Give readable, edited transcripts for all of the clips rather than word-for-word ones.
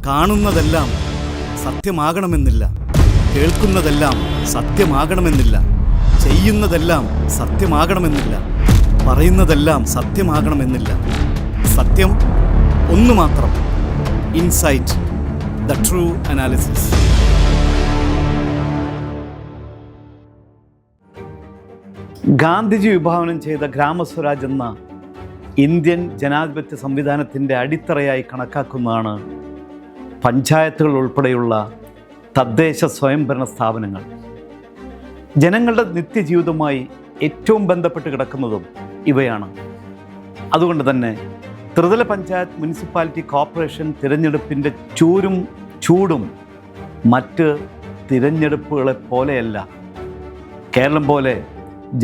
കാണുന്നതെല്ലാം സത്യമാകണമെന്നില്ല, കേൾക്കുന്നതെല്ലാം സത്യമാകണമെന്നില്ല, ചെയ്യുന്നതെല്ലാം സത്യമാകണമെന്നില്ല, പറയുന്നതെല്ലാം സത്യമാകണമെന്നില്ല. സത്യം ഒന്നു മാത്രം. Insight, the true analysis. Gandhiji വിഭാവനം ചെയ്ത ഗ്രാമസ്വരാജ് എന്ന ഇന്ത്യൻ ജനാധിപത്യ സംവിധാനത്തിൻ്റെ അടിത്തറയായി കണക്കാക്കുന്നതാണ് പഞ്ചായത്തുകൾ ഉൾപ്പെടെയുള്ള തദ്ദേശ സ്വയംഭരണ സ്ഥാപനങ്ങൾ. ജനങ്ങളുടെ നിത്യജീവിതവുമായി ഏറ്റവും ബന്ധപ്പെട്ട് കിടക്കുന്നതും ഇവയാണ്. അതുകൊണ്ട് തന്നെ ത്രിതല പഞ്ചായത്ത്, മുനിസിപ്പാലിറ്റി, കോർപ്പറേഷൻ തിരഞ്ഞെടുപ്പിൻ്റെ ചൂടും മറ്റ് തിരഞ്ഞെടുപ്പുകളെ പോലെയല്ല. കേരളം പോലെ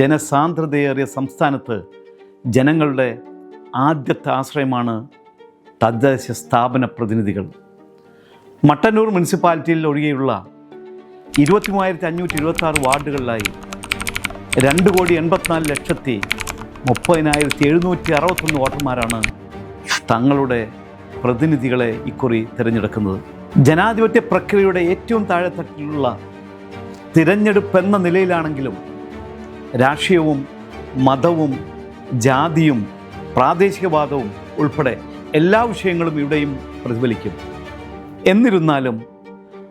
ജനസാന്ദ്രതയേറിയ സംസ്ഥാനത്ത് ജനങ്ങളുടെ ആദ്യത്തെ ആശ്രയമാണ് തദ്ദേശ സ്ഥാപന പ്രതിനിധികൾ. മട്ടന്നൂർ മുനിസിപ്പാലിറ്റിയിൽ ഒഴികെയുള്ള 23,526 വാർഡുകളിലായി 2,84,30,761 വോട്ടർമാരാണ് തങ്ങളുടെ പ്രതിനിധികളെ ഇക്കുറി തിരഞ്ഞെടുക്കുന്നത്. ജനാധിപത്യ പ്രക്രിയയുടെ ഏറ്റവും താഴെത്തട്ടിലുള്ള തിരഞ്ഞെടുപ്പ് എന്ന നിലയിലാണെങ്കിലും രാഷ്ട്രീയവും മതവും ജാതിയും പ്രാദേശികവാദവും ഉൾപ്പെടെ എല്ലാ വിഷയങ്ങളും ഇവിടെയും പ്രതിഫലിക്കും. എന്നിരുന്നാലും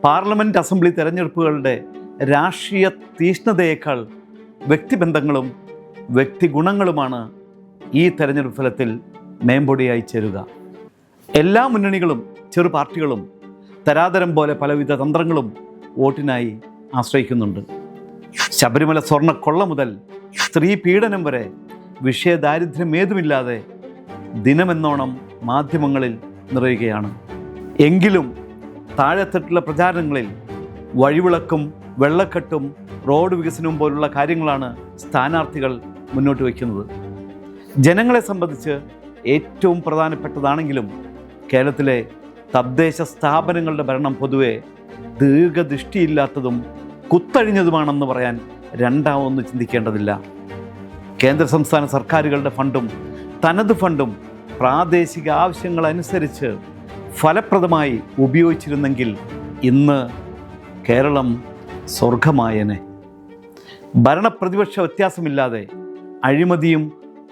പാർലമെൻറ്റ്, അസംബ്ലി തിരഞ്ഞെടുപ്പുകളുടെ രാഷ്ട്രീയ തീഷ്ണതയേക്കാൾ വ്യക്തിബന്ധങ്ങളും വ്യക്തിഗുണങ്ങളുമാണ് ഈ തെരഞ്ഞെടുപ്പ് ഫലത്തിൽ മേമ്പൊടിയായി ചേരുക. എല്ലാ മുന്നണികളും ചെറു പാർട്ടികളും തരാതരം പോലെ പലവിധ തന്ത്രങ്ങളും വോട്ടിനായി ആശ്രയിക്കുന്നുണ്ട്. ശബരിമല സ്വർണ്ണക്കൊള്ള മുതൽ സ്ത്രീ പീഡനം വരെ വിഷയദാരിദ്ര്യമേതുമില്ലാതെ ദിനമെന്നോണം മാധ്യമങ്ങളിൽ നിറയുകയാണ്. എങ്കിലും താഴെത്തട്ടുള്ള പ്രചാരണങ്ങളിൽ വഴിവിളക്കും വെള്ളക്കെട്ടും റോഡ് വികസനവും പോലുള്ള കാര്യങ്ങളാണ് സ്ഥാനാർത്ഥികൾ മുന്നോട്ട് വയ്ക്കുന്നത്. ജനങ്ങളെ സംബന്ധിച്ച് ഏറ്റവും പ്രധാനപ്പെട്ടതാണെങ്കിലും കേരളത്തിലെ തദ്ദേശ സ്ഥാപനങ്ങളുടെ ഭരണം പൊതുവെ ദീർഘദൃഷ്ടിയില്ലാത്തതും കുത്തഴിഞ്ഞതുമാണെന്ന് പറയാൻ രണ്ടാമൊന്നും ചിന്തിക്കേണ്ടതില്ല. കേന്ദ്ര സംസ്ഥാന സർക്കാരുകളുടെ ഫണ്ടും തനത് ഫണ്ടും പ്രാദേശിക ആവശ്യങ്ങളനുസരിച്ച് ഫലപ്രദമായി ഉപയോഗിച്ചിരുന്നെങ്കിൽ ഇന്ന് കേരളം സ്വർഗമായേനെ. ഭരണപ്രതിപക്ഷ വ്യത്യാസമില്ലാതെ അഴിമതിയും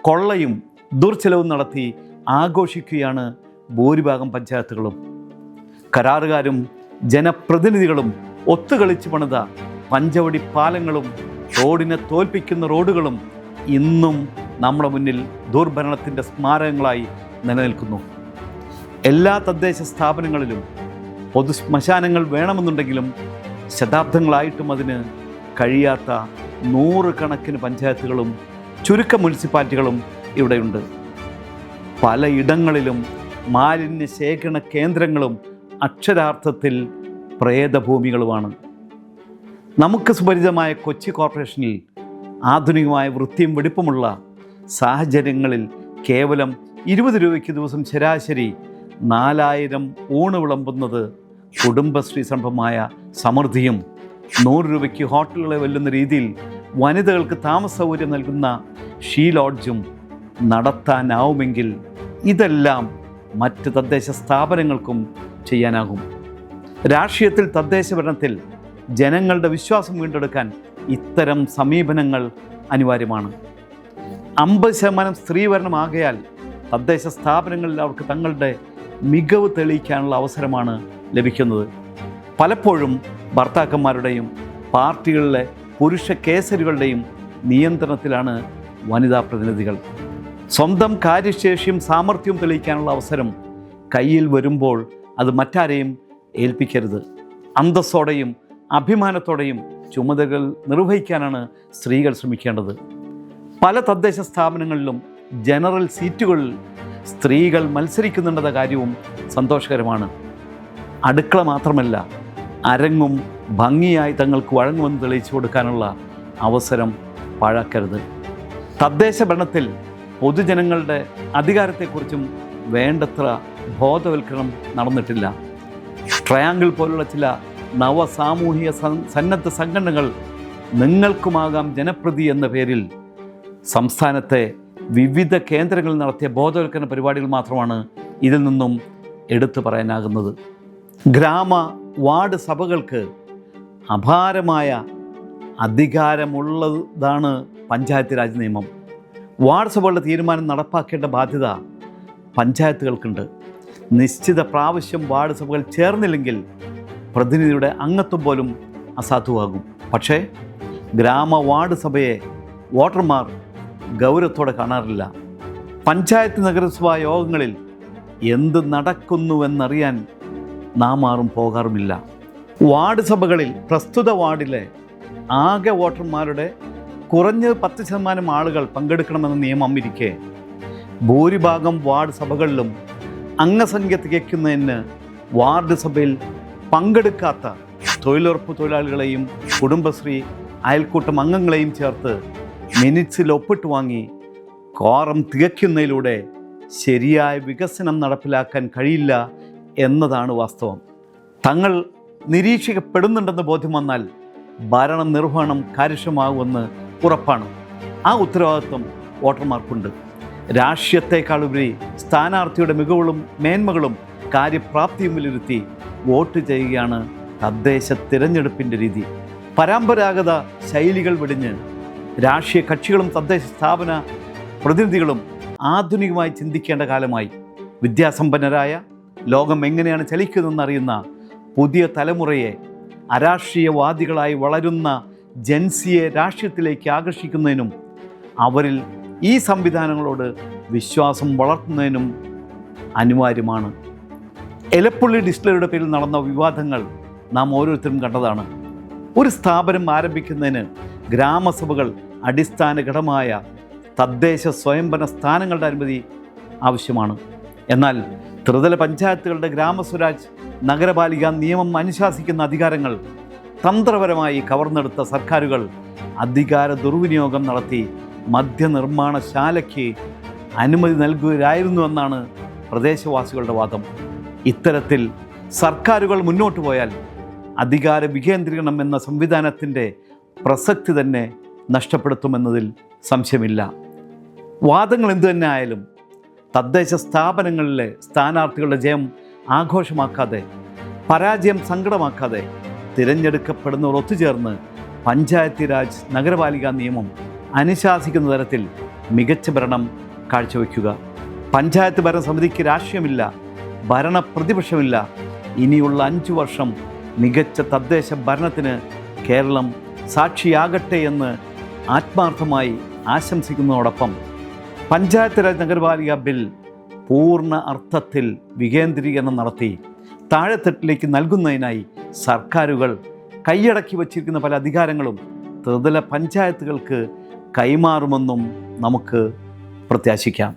കൊള്ളയും ദുർച്ചെലവും നടത്തി ആഘോഷിക്കുകയാണ് ഭൂരിഭാഗം പഞ്ചായത്തുകളും. കരാറുകാരും ജനപ്രതിനിധികളും ഒത്തുകളിച്ച് പണിത പഞ്ചവടി പാലങ്ങളും റോഡിനെ തോൽപ്പിക്കുന്ന റോഡുകളും ഇന്നും നമ്മുടെ മുന്നിൽ ദുർഭരണത്തിൻ്റെ സ്മാരകങ്ങളായി നിലനിൽക്കുന്നു. എല്ലാ തദ്ദേശ സ്ഥാപനങ്ങളിലും പൊതു ശ്മശാനങ്ങൾ വേണമെന്നുണ്ടെങ്കിലും ശതാബ്ദങ്ങളായിട്ടും അതിന് കഴിയാത്ത 100 കണക്കിന് പഞ്ചായത്തുകളും ചുരുക്കം മുനിസിപ്പാലിറ്റികളും ഇവിടെയുണ്ട്. പലയിടങ്ങളിലും മാലിന്യ ശേഖരണ കേന്ദ്രങ്ങളും അക്ഷരാർത്ഥത്തിൽ പ്രേതഭൂമികളുമാണ്. നമുക്ക് സുപരിചിതമായ കൊച്ചി കോർപ്പറേഷനിൽ ആധുനികമായ വൃത്തിയും വെടിപ്പുമുള്ള സാഹചര്യങ്ങളിൽ കേവലം 20 രൂപയ്ക്ക് ദിവസം ശരാശരി 4000 ഊണ് വിളമ്പുന്നത് കുടുംബശ്രീ സംരംഭമായ സമൃദ്ധിയും 100 രൂപയ്ക്ക് ഹോട്ടലുകളെ വെല്ലുന്ന രീതിയിൽ വനിതകൾക്ക് താമസ സൗകര്യം നൽകുന്ന ഷീ ലോഡ്ജും നടത്താനാവുമെങ്കിൽ ഇതെല്ലാം മറ്റ് തദ്ദേശ സ്ഥാപനങ്ങൾക്കും ചെയ്യാനാകും. രാഷ്ട്രീയത്തിൽ, തദ്ദേശ ഭരണത്തിൽ ജനങ്ങളുടെ വിശ്വാസം വീണ്ടെടുക്കാൻ ഇത്തരം സമീപനങ്ങൾ അനിവാര്യമാണ്. 50% സ്ത്രീഭരണമാകയാൽ തദ്ദേശ സ്ഥാപനങ്ങളിൽ അവർക്ക് തങ്ങളുടെ മികവ് തെളിയിക്കാനുള്ള അവസരമാണ് ലഭിക്കുന്നത്. പലപ്പോഴും ഭർത്താക്കന്മാരുടെയും പാർട്ടികളിലെ പുരുഷ കേസരികളുടെയും നിയന്ത്രണത്തിലാണ് വനിതാ പ്രതിനിധികൾ. സ്വന്തം കാര്യശേഷിയും സാമർഥ്യവും തെളിയിക്കാനുള്ള അവസരം കയ്യിൽ വരുമ്പോൾ അത് മറ്റാരെയും ഏൽപ്പിക്കരുത്. അന്തസ്സോടെയും അഭിമാനത്തോടെയും ചുമതലകൾ നിർവഹിക്കാനാണ് സ്ത്രീകൾ ശ്രമിക്കേണ്ടത്. പല തദ്ദേശ സ്ഥാപനങ്ങളിലും ജനറൽ സീറ്റുകളിൽ സ്ത്രീകൾ മത്സരിക്കുന്നുണ്ടെന്ന കാര്യവും സന്തോഷകരമാണ്. അടുക്കള മാത്രമല്ല, അരങ്ങും ഭംഗിയായി തങ്ങൾക്ക് വഴങ്ങുമെന്ന് തെളിയിച്ചു കൊടുക്കാനുള്ള അവസരം പാഴാക്കരുത്. തദ്ദേശ ഭരണത്തിൽ പൊതുജനങ്ങളുടെ അധികാരത്തെക്കുറിച്ചും വേണ്ടത്ര ബോധവൽക്കരണം നടന്നിട്ടില്ല. ട്രയാങ്കിൾ പോലുള്ള ചില നവസാമൂഹിക സന്നദ്ധ സംഘടനകൾ നിങ്ങൾക്കുമാകാം ജനപ്രതി എന്ന പേരിൽ സംസ്ഥാനത്തെ വിവിധ കേന്ദ്രങ്ങളിൽ നടത്തിയ ബോധവൽക്കരണ പരിപാടികൾ മാത്രമാണ് ഇതിൽ നിന്നും എടുത്തു പറയാനാകുന്നത്. ഗ്രാമ വാർഡ് സഭകൾക്ക് അപാരമായ അധികാരമുള്ളതാണ് പഞ്ചായത്ത് രാജ് നിയമം. വാർഡ് സഭകളുടെ തീരുമാനം നടപ്പാക്കേണ്ട ബാധ്യത പഞ്ചായത്തുകൾക്കുണ്ട്. നിശ്ചിത പ്രാവശ്യം വാർഡ് സഭകൾ ചേർന്നില്ലെങ്കിൽ പ്രതിനിധിയുടെ അംഗത്വം പോലും അസാധുവാകും. പക്ഷേ ഗ്രാമ വാർഡ് സഭയെ വോട്ടർമാർ ഗൗരവത്തോടെ കാണാറില്ല. പഞ്ചായത്ത് നഗരസഭാ യോഗങ്ങളിൽ എന്ത് നടക്കുന്നുവെന്നറിയാൻ നാം ആരും പോകാറുമില്ല. വാർഡ് സഭകളിൽ പ്രസ്തുത വാർഡിലെ ആകെ വോട്ടർമാരുടെ കുറഞ്ഞത് 10% ആളുകൾ പങ്കെടുക്കണമെന്ന നിയമം ഇരിക്കെ ഭൂരിഭാഗം വാർഡ് സഭകളിലും അംഗസംഖ്യ തികയ്ക്കുന്നതിന് വാർഡ് സഭയിൽ പങ്കെടുക്കാത്ത തൊഴിലുറപ്പ് തൊഴിലാളികളെയും കുടുംബശ്രീ അയൽക്കൂട്ടം അംഗങ്ങളെയും ചേർത്ത് മിനിറ്റ്സിൽ ഒപ്പിട്ട് വാങ്ങി ക്വാറം തികയ്ക്കുന്നതിലൂടെ ശരിയായ വികസനം നടപ്പിലാക്കാൻ കഴിയില്ല എന്നതാണ് വാസ്തവം. തങ്ങൾ നിരീക്ഷിക്കപ്പെടുന്നുണ്ടെന്ന് ബോധ്യം വന്നാൽ ഭരണ നിർവഹണം കാര്യക്ഷമമാകുമെന്ന് ഉറപ്പാണ്. ആ ഉത്തരവാദിത്വം വോട്ടർമാർക്കുണ്ട്. രാഷ്ട്രീയത്തെക്കാളുപരി സ്ഥാനാർത്ഥിയുടെ മികവുകളും മേന്മകളും കാര്യപ്രാപ്തിയും വിലയിരുത്തി വോട്ട് ചെയ്യുകയാണ് തദ്ദേശ തിരഞ്ഞെടുപ്പിൻ്റെ രീതി. പരമ്പരാഗത ശൈലികൾ വെടിഞ്ഞ് രാഷ്ട്രീയ കക്ഷികളും തദ്ദേശ സ്ഥാപന പ്രതിനിധികളും ആധുനികമായി ചിന്തിക്കേണ്ട കാലമായി. വിദ്യാസമ്പന്നരായ, ലോകം എങ്ങനെയാണ് ചലിക്കുന്നതെന്നറിയുന്ന പുതിയ തലമുറയെ, അരാഷ്ട്രീയവാദികളായി വളരുന്ന ജൻസിയെ രാഷ്ട്രീയത്തിലേക്ക് ആകർഷിക്കുന്നതിനും അവരിൽ ഈ സംവിധാനങ്ങളോട് വിശ്വാസം വളർത്തുന്നതിനും അനിവാര്യമാണ്. എലപ്പുള്ളി ഡിസ്റ്റിലറിയുടെ പേരിൽ നടന്ന വിവാദങ്ങൾ നാം ഓരോരുത്തരും കണ്ടതാണ്. ഒരു സ്ഥാപനം ആരംഭിക്കുന്നതിന് ഗ്രാമസഭകൾ അടിസ്ഥാന ഘടകമായ തദ്ദേശ സ്വയംഭരണ സ്ഥാനങ്ങളുടെ അനുമതി ആവശ്യമാണ്. എന്നാൽ ത്രിതല പഞ്ചായത്തുകളുടെ ഗ്രാമസ്വരാജ് നഗരപാലിക നിയമം അനുശാസിക്കുന്ന അധികാരങ്ങൾ തന്ത്രപരമായി കവർന്നെടുത്ത സർക്കാരുകൾ അധികാര ദുർവിനിയോഗം നടത്തി മദ്യനിർമ്മാണശാലയ്ക്ക് അനുമതി നൽകുകയായിരുന്നുവെന്നാണ് പ്രദേശവാസികളുടെ വാദം. ഇത്തരത്തിൽ സർക്കാരുകൾ മുന്നോട്ട് പോയാൽ അധികാര വികേന്ദ്രീകരണം എന്ന സംവിധാനത്തിൻ്റെ പ്രസക്തി തന്നെ നഷ്ടപ്പെടുത്തുമെന്നതിൽ സംശയമില്ല. വാദങ്ങൾ എന്തു തന്നെ ആയാലും തദ്ദേശ സ്ഥാപനങ്ങളിലെ സ്ഥാനാർത്ഥികളുടെ ജയം ആഘോഷമാക്കാതെ, പരാജയം സങ്കടമാക്കാതെ തിരഞ്ഞെടുക്കപ്പെടുന്നവർ ഒത്തുചേർന്ന് പഞ്ചായത്ത് രാജ് നഗരപാലിക നിയമം അനുശാസിക്കുന്ന തരത്തിൽ മികച്ച ഭരണം കാഴ്ചവെക്കുക. പഞ്ചായത്ത് ഭരണസമിതിക്ക് രാഷ്ട്രീയമില്ല, ഭരണ പ്രതിപക്ഷമില്ല. ഇനിയുള്ള 5 വർഷം മികച്ച തദ്ദേശ ഭരണത്തിന് കേരളം സാക്ഷിയാകട്ടെ എന്ന് ആത്മാർത്ഥമായി ആശംസിക്കുന്നതോടൊപ്പം പഞ്ചായത്ത് രാജ് നഗരപാലിക ബിൽ പൂർണ്ണ അർത്ഥത്തിൽ വികേന്ദ്രീകരണം നടത്തി താഴെത്തട്ടിലേക്ക് നൽകുന്നതിനായി സർക്കാരുകൾ കൈയടക്കി വച്ചിരിക്കുന്ന പല അധികാരങ്ങളും ത്രിതല പഞ്ചായത്തുകൾക്ക് കൈമാറുമെന്നും നമുക്ക് പ്രത്യാശിക്കാം.